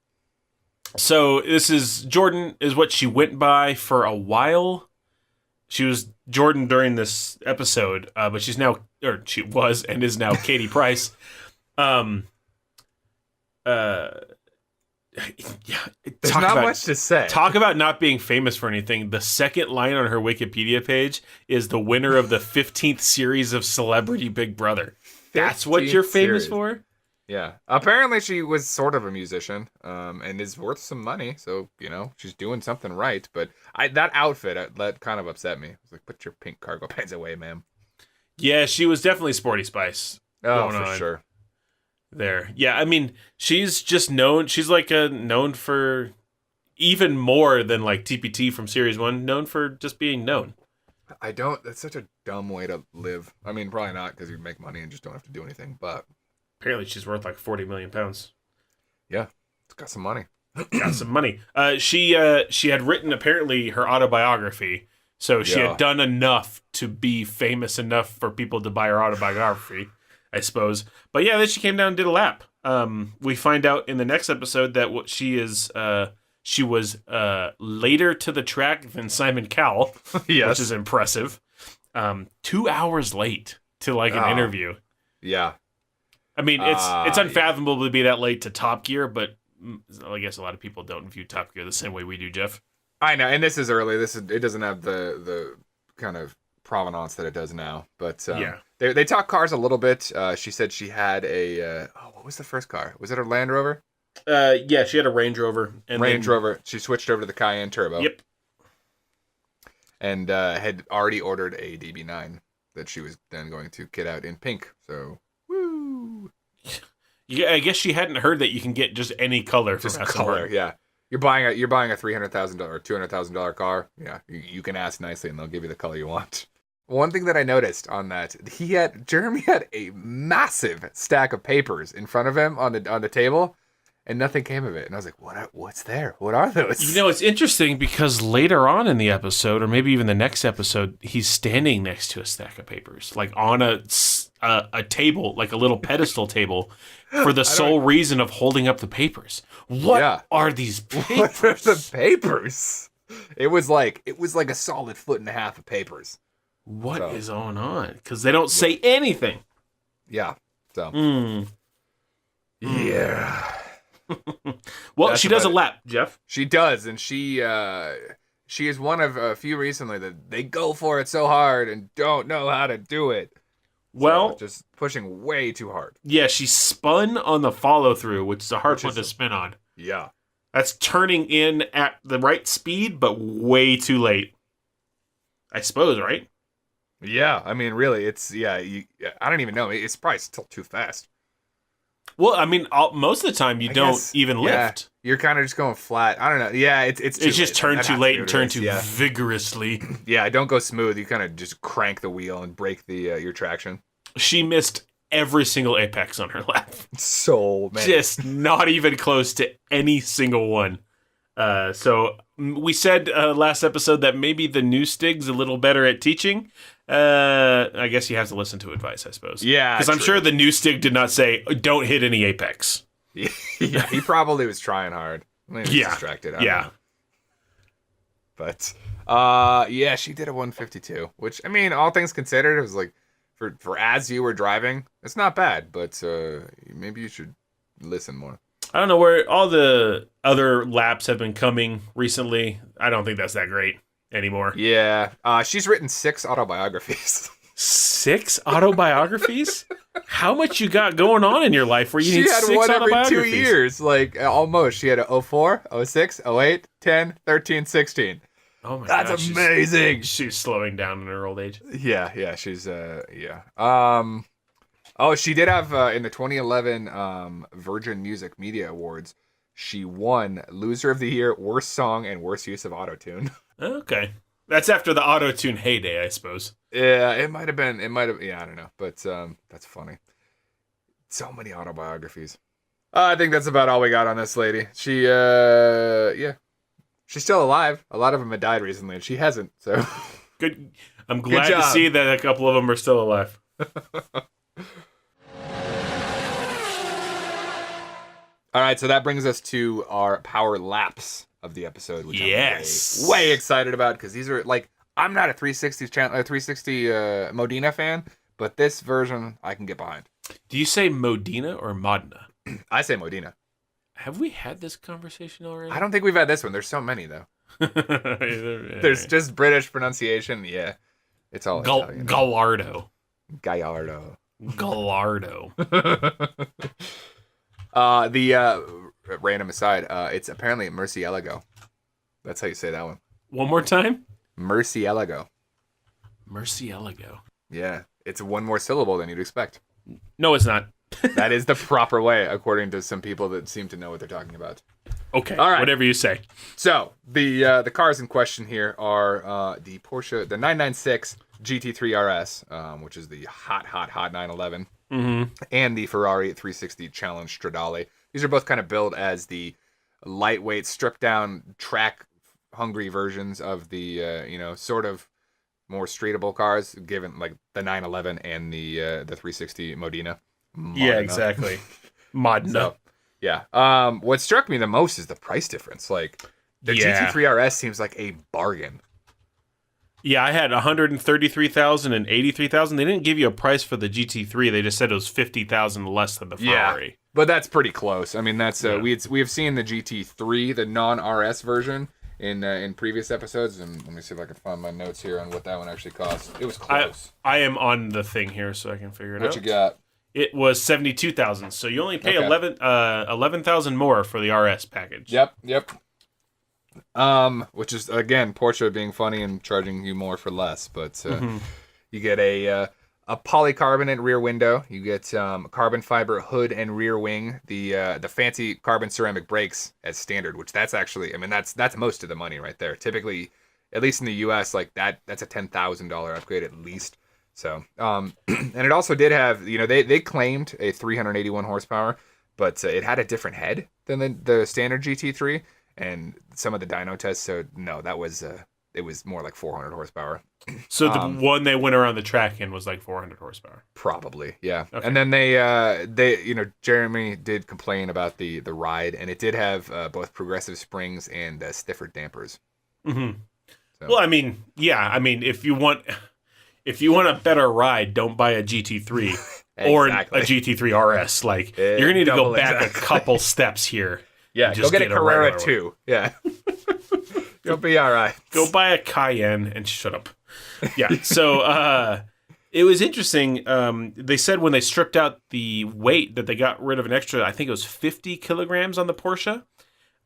So this is Jordan is what she went by for a while. She was Jordan during this episode, but she was and is now Katie Price. There's not much to say. Talk about not being famous for anything. The second line on her Wikipedia page is the winner of the 15th series of Celebrity Big Brother. That's what you're famous for? Yeah. Apparently she was sort of a musician, and is worth some money. So, she's doing something right. But that outfit, that kind of upset me. I was like, put your pink cargo pants away, ma'am. Yeah, she was definitely Sporty Spice. Oh, for sure. There. Yeah, I mean, she's just known. She's like known for even more than like TPT from Series 1, known for just being known. That's such a dumb way to live. I mean, probably not because you make money and just don't have to do anything, but... Apparently she's worth like 40 million pounds. Yeah, it's got some money. Got some money. She had written apparently her autobiography, so she had done enough to be famous enough for people to buy her autobiography, I suppose. But yeah, then she came down and did a lap. We find out in the next episode that what she was later to the track than Simon Cowell, Yes. which is impressive. 2 hours late to like an interview. Yeah. I mean, it's unfathomable to be that late to Top Gear, but I guess a lot of people don't view Top Gear the same way we do, Jeff. I know, and this is early. It doesn't have the kind of provenance that it does now. But they talk cars a little bit. She said she had a what was the first car? Was it a Land Rover? Yeah, she had a Range Rover. Rover. She switched over to the Cayenne Turbo. Yep. And had already ordered a DB9 that she was then going to kit out in pink. So. Yeah, I guess she hadn't heard that you can get just any color from Just Aston color, Martin. yeah. You're buying a $300,000 or $200,000 car. Yeah, you can ask nicely, and they'll give you the color you want. One thing that I noticed on that, Jeremy had a massive stack of papers in front of him on the table, and nothing came of it. And I was like, what's there? What are those? You know, it's interesting because later on in the episode, or maybe even the next episode, he's standing next to a stack of papers, like on a table, like a little pedestal table, for the sole reason of holding up the papers. What are these papers? What are the papers? It was like a solid 1.5 feet of papers. What is going on? Because they don't say anything. Yeah. So. Yeah. Well, she does a lap, Jeff. She does, and she is one of a few recently that they go for it so hard and don't know how to do it. Well, just pushing way too hard. Yeah, she spun on the follow through, which is a hard one to spin on. Yeah. That's turning in at the right speed, but way too late. I suppose, right? Yeah, I mean, really, it's I don't even know. It's probably still too fast. Well, I mean, most of the time you don't even lift. You're kind of just going flat. I don't know. Yeah, it's just turned too late and turned too vigorously. Yeah, don't go smooth. You kind of just crank the wheel and break the your traction. She missed every single apex on her lap. So many. Just not even close to any single one. So we said last episode that maybe the new Stig's a little better at teaching. I guess you have to listen to advice, I suppose. Yeah, because I'm sure the new Stig did not say, don't hit any apex. Yeah, he probably was trying hard. Maybe distracted. I don't know. But, she did a 152, which, I mean, all things considered, it was like, for as you were driving, it's not bad, but maybe you should listen more. I don't know where all the other laps have been coming recently. I don't think that's that great anymore. Yeah. She's written 6 autobiographies. 6 autobiographies? How much you got going on in your life where you need 6 autobiographies? She had one every 2 years, like almost. She had a 04, 06, 08, 10, 13, 16. Oh my god. That's amazing. She's slowing down in her old age. Yeah, she's she did have in the 2011 Virgin Music Media Awards, she won Loser of the Year, Worst Song, and Worst Use of Autotune. Okay. That's after the autotune heyday, I suppose. Yeah, it might have been. Yeah, I don't know. But that's funny. So many autobiographies. I think that's about all we got on this lady. She, she's still alive. A lot of them had died recently, and she hasn't. So good. I'm glad to see that a couple of them are still alive. All right, so that brings us to our power laps of the episode, which I'm way excited about, because these are like, I'm not a 360 Modena fan, but this version I can get behind. Do you say Modena or Modena? I say Modena. Have we had this conversation already? I don't think we've had this one. There's so many though. There's just British pronunciation. Yeah, it's all Italian. Gallardo. The random aside, it's apparently Murcielago. That's how you say that one. One more time? Murcielago. Yeah, it's one more syllable than you'd expect. No, it's not. That is the proper way, according to some people that seem to know what they're talking about. Okay, all right. Whatever you say. So, the cars in question here are the Porsche, the 996 GT3 RS, which is the hot 911, and the Ferrari 360 Challenge Stradale. These are both kind of billed as the lightweight, stripped-down, track-hungry versions of the, sort of more streetable cars, given, like, the 911 and the 360 Modena. Yeah, exactly. Modena. So, yeah. What struck me the most is the price difference. Like, the GT3 RS seems like a bargain. Yeah, I had 133,000 and 83,000. They didn't give you a price for the GT3. They just said it was 50,000 less than the Ferrari. Yeah, but that's pretty close. I mean, that's we have seen the GT3, the non-RS version, in previous episodes. And let me see if I can find my notes here on what that one actually cost. It was close. I am on the thing here, so I can figure it out. What you got? It was 72,000, so you only pay 11,000 more for the RS package. Yep. Which is, again, Porsche being funny and charging you more for less, but you get a a polycarbonate rear window. You get carbon fiber hood and rear wing. The fancy carbon ceramic brakes as standard, which that's actually, I mean, that's most of the money right there. Typically, at least in the U.S., like that's a $10,000 upgrade at least. So, and it also did have, they claimed a 381 horsepower, but it had a different head than the standard GT3 and some of the dyno tests. So no, that was it was more like 400 horsepower. So the one they went around the track in was like 400 horsepower. Probably, yeah. Okay. And then they Jeremy did complain about the ride, and it did have both progressive springs and stiffer dampers. Mm-hmm. So. Well, I mean, if you want a better ride, don't buy a GT3 or a GT3 RS. Like, you're gonna need to go back a couple steps here. Yeah, go get a Carrera 2. Yeah. You'll be all right. Go buy a Cayenne and shut up. Yeah. So it was interesting. They said when they stripped out the weight that they got rid of an extra, I think it was 50 kilograms on the Porsche,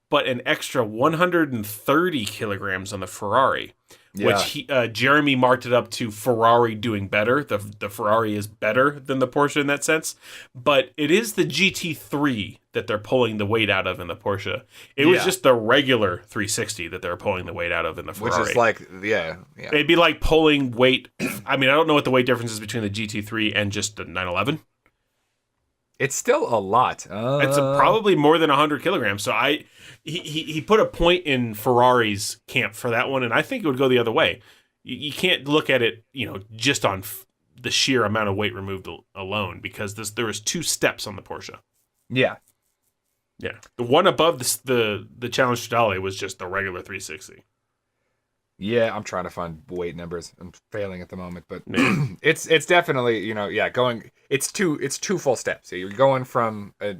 but an extra 130 kilograms on the Ferrari. Yeah. Which Jeremy marked it up to Ferrari doing better. The Ferrari is better than the Porsche in that sense. But it is the GT3 that they're pulling the weight out of in the Porsche. It was just the regular 360 that they're pulling the weight out of in the Ferrari. Which is like, yeah. It'd be like pulling weight. I mean, I don't know what the weight difference is between the GT3 and just the 911. It's still a lot. It's probably more than 100 kilograms. So he put a point in Ferrari's camp for that one, and I think it would go the other way. You can't look at it, just on the sheer amount of weight removed alone, because there was 2 steps on the Porsche. Yeah. Yeah. The one above the Challenge Stradale was just the regular 360. Yeah, I'm trying to find weight numbers. I'm failing at the moment, but it's definitely, going. It's two full steps. So you're going from a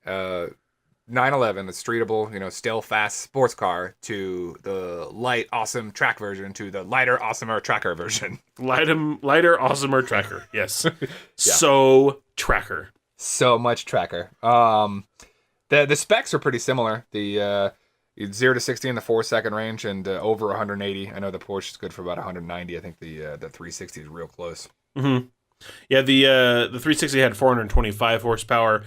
911, the streetable, still fast sports car, to the light, awesome track version, to the lighter, awesomer tracker version. Lighter, awesomer tracker. Yes. Yeah. So tracker. So much tracker. The specs are pretty similar. The 0 to 60 in the 4-second range and over 180. I know the Porsche is good for about 190. I think the 360 is real close. Mm-hmm. Yeah, the 360 had 425 horsepower.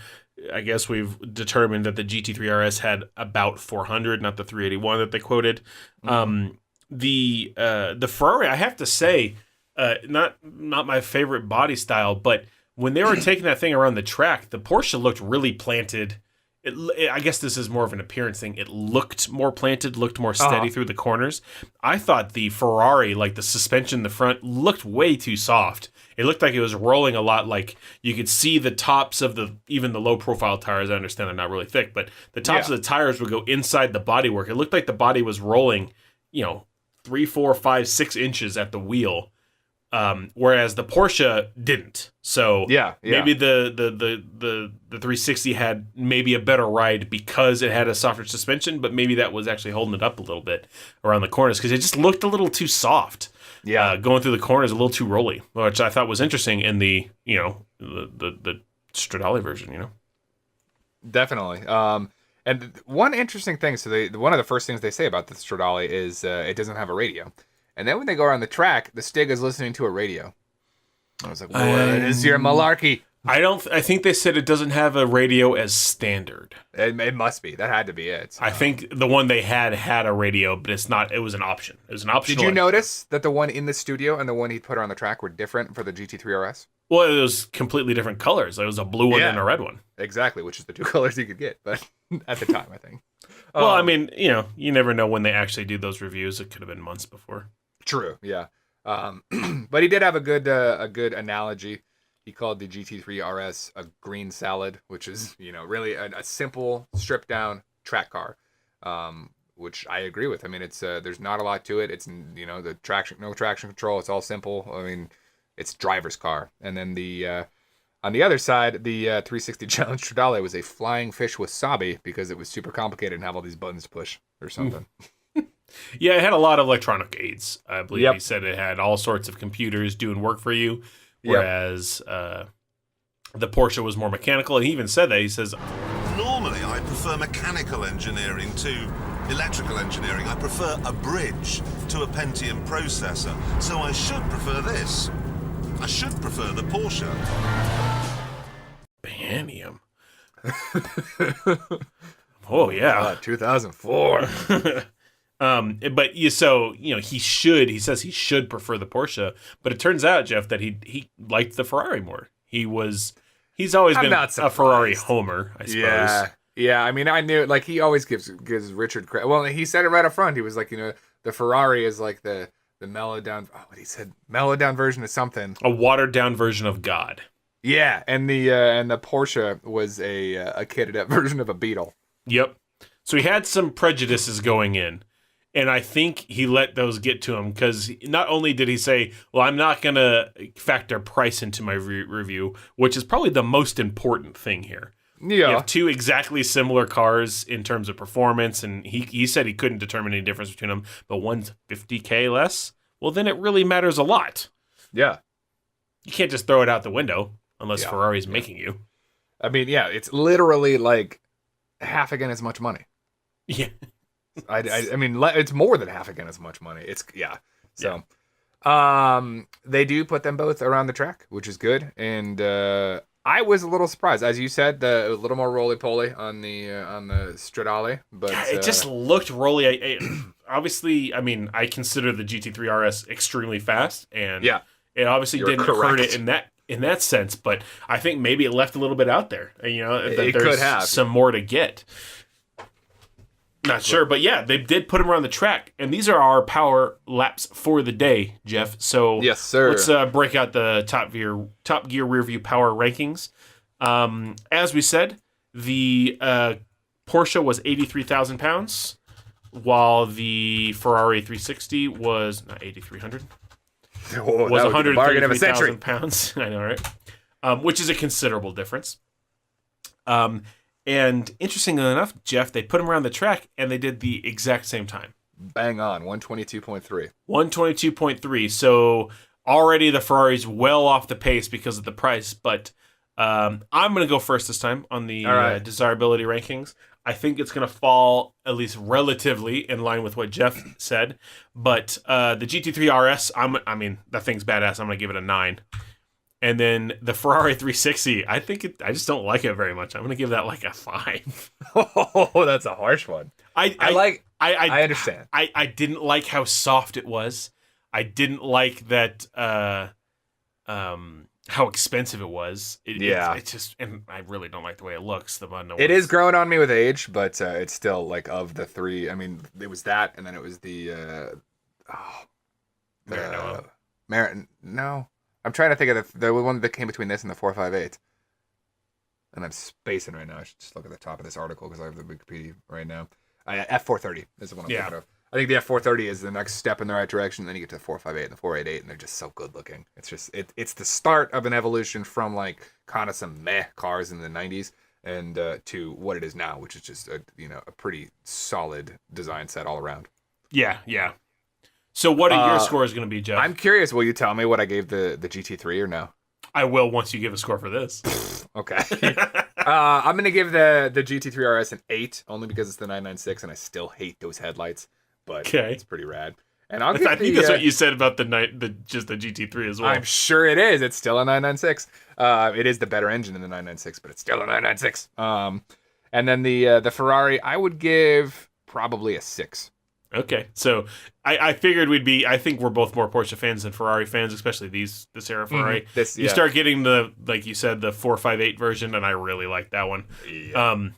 I guess we've determined that the GT3 RS had about 400, not the 381 that they quoted. Mm-hmm. The Ferrari, I have to say, not my favorite body style, but when they were taking that thing around the track, the Porsche looked really planted. I guess this is more of an appearance thing. It looked more planted, looked more steady through the corners. I thought the Ferrari, like the suspension in the front, looked way too soft. It looked like it was rolling a lot. Like you could see the tops of even the low profile tires. I understand they're not really thick, but the tops of the tires would go inside the bodywork. It looked like the body was rolling, 3, 4, 5, 6 inches at the wheel. Whereas the Porsche didn't. So maybe the 360 had maybe a better ride because it had a softer suspension, but maybe that was actually holding it up a little bit around the corners because it just looked a little too soft. Yeah, going through the corners a little too rolly, which I thought was interesting in the the Stradale version. Definitely. And one interesting thing, so one of the first things they say about the Stradale is it doesn't have a radio. And then when they go around the track, the Stig is listening to a radio. I was like, what is your malarkey? I think they said it doesn't have a radio as standard. It must be. That had to be it. I think the one they had a radio, but it's not. It was an option. It was an option. Did you notice that the one in the studio and the one he put on the track were different for the GT3 RS? Well, it was completely different colors. It was a blue one and a red one. Exactly, which is the 2 colors you could get, but at the time, I think. Well, I mean, you never know when they actually do those reviews. It could have been months before. True, yeah. But he did have a good analogy. He called the GT3 RS a green salad, which is, really a simple, stripped down track car, which I agree with. I mean, it's there's not a lot to it. It's, the no traction control. It's all simple. I mean, it's driver's car. And then on the other side, the 360 Challenge Stradale was a flying fish wasabi because it was super complicated and have all these buttons to push or something. Yeah, it had a lot of electronic aids. I believe he said it had all sorts of computers doing work for you, whereas the Porsche was more mechanical. And he even said that. He says, normally I prefer mechanical engineering to electrical engineering. I prefer a bridge to a Pentium processor, so I should prefer this. I should prefer the Porsche. Panium. Oh yeah. 2004. But he says he should prefer the Porsche, but it turns out, Jeff, that he liked the Ferrari more. He's always been a Ferrari homer, I suppose. Yeah. I mean, I knew, like, he always gives Richard credit. Well, he said it right up front. He was like, the Ferrari is like the mellowed down. Oh, what he said, mellowed down version of something. A watered down version of God. Yeah, and the Porsche was a kitted up version of a Beetle. Yep. So he had some prejudices going in. And I think he let those get to him because not only did he say, well, I'm not going to factor price into my review, which is probably the most important thing here. Yeah. You have two exactly similar cars in terms of performance, and he said he couldn't determine any difference between them, but one's $50K less. Well, then it really matters a lot. Yeah. You can't just throw it out the window unless Ferrari's making you. I mean, yeah, it's literally like half again as much money. Yeah. I mean, it's more than half again as much money. So, they do put them both around the track, which is good. And I was a little surprised, as you said, a little more roly poly on the Stradale, but it just looked roly. Obviously, I mean, I consider the GT3 RS extremely fast, and it obviously didn't hurt it in that sense. But I think maybe it left a little bit out there. That it there's could have some more to get. Not sure, but yeah, they did put him around the track, and these are our power laps for the day, Jeff. So yes, sir. Let's break out the Top Gear Rearview power rankings. As we said, the Porsche was 83,000 pounds, while the Ferrari 360 was not 8,300. Was 133,000 pounds. I know, right? Which is a considerable difference. And interestingly enough, Jeff, they put him around the track and they did the exact same time. Bang on, 122.3. 122.3. So already the Ferrari's well off the pace because of the price. But I'm going to go first this time on the desirability rankings. I think it's going to fall at least relatively in line with what Jeff said. But the GT3 RS, I mean, that thing's badass. I'm going to give it a 9. And then the Ferrari 360, I just don't like it very much. I'm going to give that like a 5. Oh, that's a harsh one. I understand. I didn't like how soft it was. I didn't like that how expensive it was. It's just, and I really don't like the way it looks. It is growing on me with age, but it's still like of the three. I mean, it was that, and then it was the no. I'm trying to think of the one that came between this and the 458. And I'm spacing right now. I should just look at the top of this article because I have the Wikipedia right now. F430 is the one I'm thinking of. I think the F430 is the next step in the right direction. Then you get to the 458 and the 488, and they're just so good looking. It's just it's the start of an evolution from like kind of some meh cars in the 90s and to what it is now, which is just a pretty solid design set all around. Yeah. So what are your scores going to be, Jeff? I'm curious. Will you tell me what I gave the GT3 or no? I will once you give a score for this. Okay. I'm going to give the GT3 RS an 8, only because it's the 996, and I still hate those headlights, but it's pretty rad. And I think that's what you said about the GT3 as well. I'm sure it is. It's still a 996. It is the better engine than the 996, but it's still a 996. And then the Ferrari, I would give probably a 6. Okay, so I figured I think we're both more Porsche fans than Ferrari fans, especially this era Ferrari. You start getting like you said, the 458 version, and I really like that one. Yeah.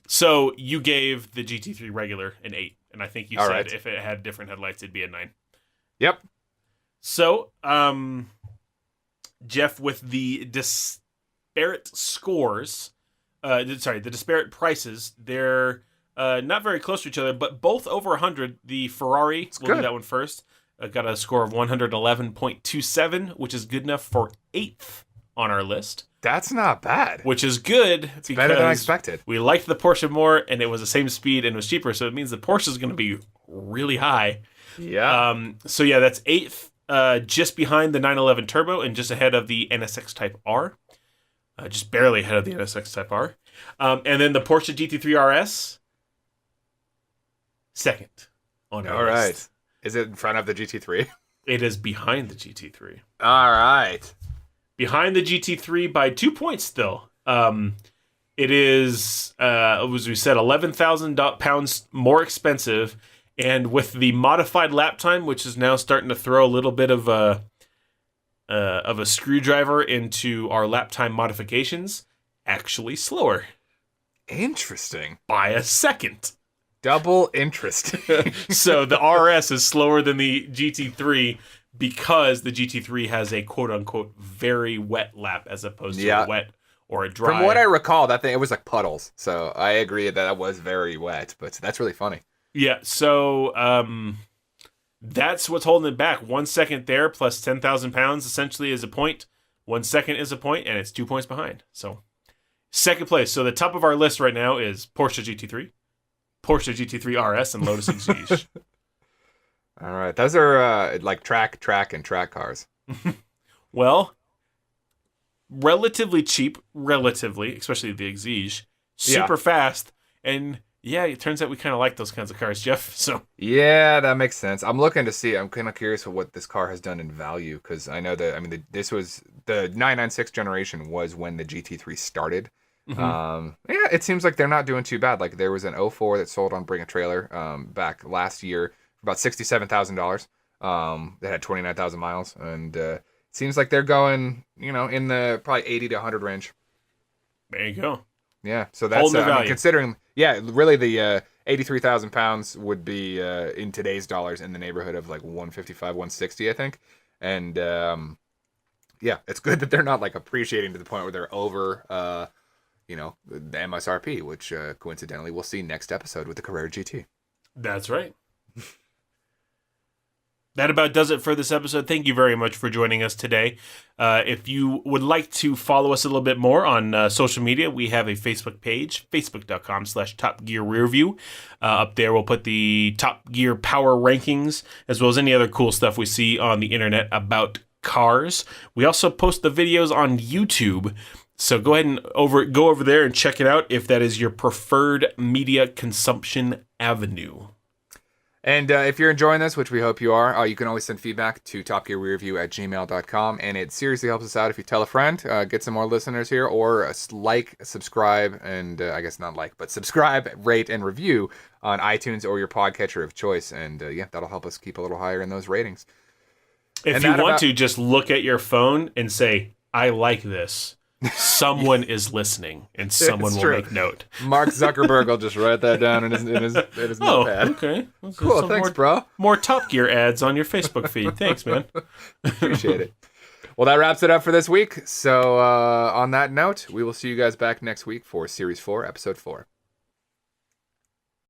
So you gave the GT3 regular an 8, and I think you said if it had different headlights, it'd be a 9. Yep. So, Jeff, with the disparate scores, the disparate prices, they're not very close to each other, but both over 100. The Ferrari, we'll do that one first, got a score of 111.27, which is good enough for 8th on our list. That's not bad. Which is good. It's better than I expected. We liked the Porsche more, and it was the same speed and it was cheaper, so it means the Porsche is going to be really high. Yeah. So yeah, that's 8th, just behind the 911 Turbo and just ahead of the NSX Type R. Just barely ahead of the NSX Type R. And then the Porsche GT3 RS, 2nd on our list. Right. Is it in front of the GT3? It is behind the GT3. All right. behind the GT3 by 2 points still. It is, as we said, 11,000 pounds more expensive. And with the modified lap time, which is now starting to throw a little bit of a screwdriver into our lap time modifications, actually slower. Interesting. By a second. Double interesting. So the RS is slower than the GT3 because the GT3 has a quote-unquote very wet lap as opposed to a wet or a dry. From what I recall, that thing, it was like puddles. So I agree that was very wet, but that's really funny. Yeah, so that's what's holding it back. 1 second there plus 10,000 pounds essentially is a point. 1 second is a point, and it's 2 points behind. So second place. So the top of our list right now is Porsche GT3, Porsche GT3 RS, and Lotus Exige. All right, those are like track cars. Well, relatively cheap, especially the Exige, super fast, and yeah, it turns out we kind of like those kinds of cars, Jeff. So yeah, that makes sense. I'm looking to see. I'm kind of curious what this car has done in value because I know that. I mean, this was the 996 generation was when the GT3 started. Yeah, it seems like they're not doing too bad. Like there was an 04 that sold on Bring a Trailer back last year for about $67,000. That had 29,000 miles, and it seems like they're going, in the probably 80 to 100 range. There you go. Yeah, so that's I mean, considering. Yeah, really, the 83,000 pounds would be in today's dollars in the neighborhood of like 155, 160, I think. And yeah, it's good that they're not like appreciating to the point where they're over, the MSRP, which coincidentally we'll see next episode with the Carrera GT. That's right. That about does it for this episode. Thank you very much for joining us today. If you would like to follow us a little bit more on social media, we have a Facebook page, facebook.com/Top Gear Rearview. Up there, we'll put the Top Gear power rankings, as well as any other cool stuff we see on the internet about cars. We also post the videos on YouTube. So go ahead and go over there and check it out if that is your preferred media consumption avenue. And if you're enjoying this, which we hope you are, you can always send feedback to topgearrearview@gmail.com. And it seriously helps us out if you tell a friend, get some more listeners here, or subscribe, and I guess not but subscribe, rate, and review on iTunes or your podcatcher of choice. And that'll help us keep a little higher in those ratings. If you want to, just look at your phone and say, I like this. Someone is listening, and someone will make note. Mark Zuckerberg will just write that down in his notepad. Okay. Cool, thanks, bro. More Top Gear ads on your Facebook feed. Thanks, man. Appreciate it. Well, that wraps it up for this week. So on that note, we will see you guys back next week for Series 4, Episode 4.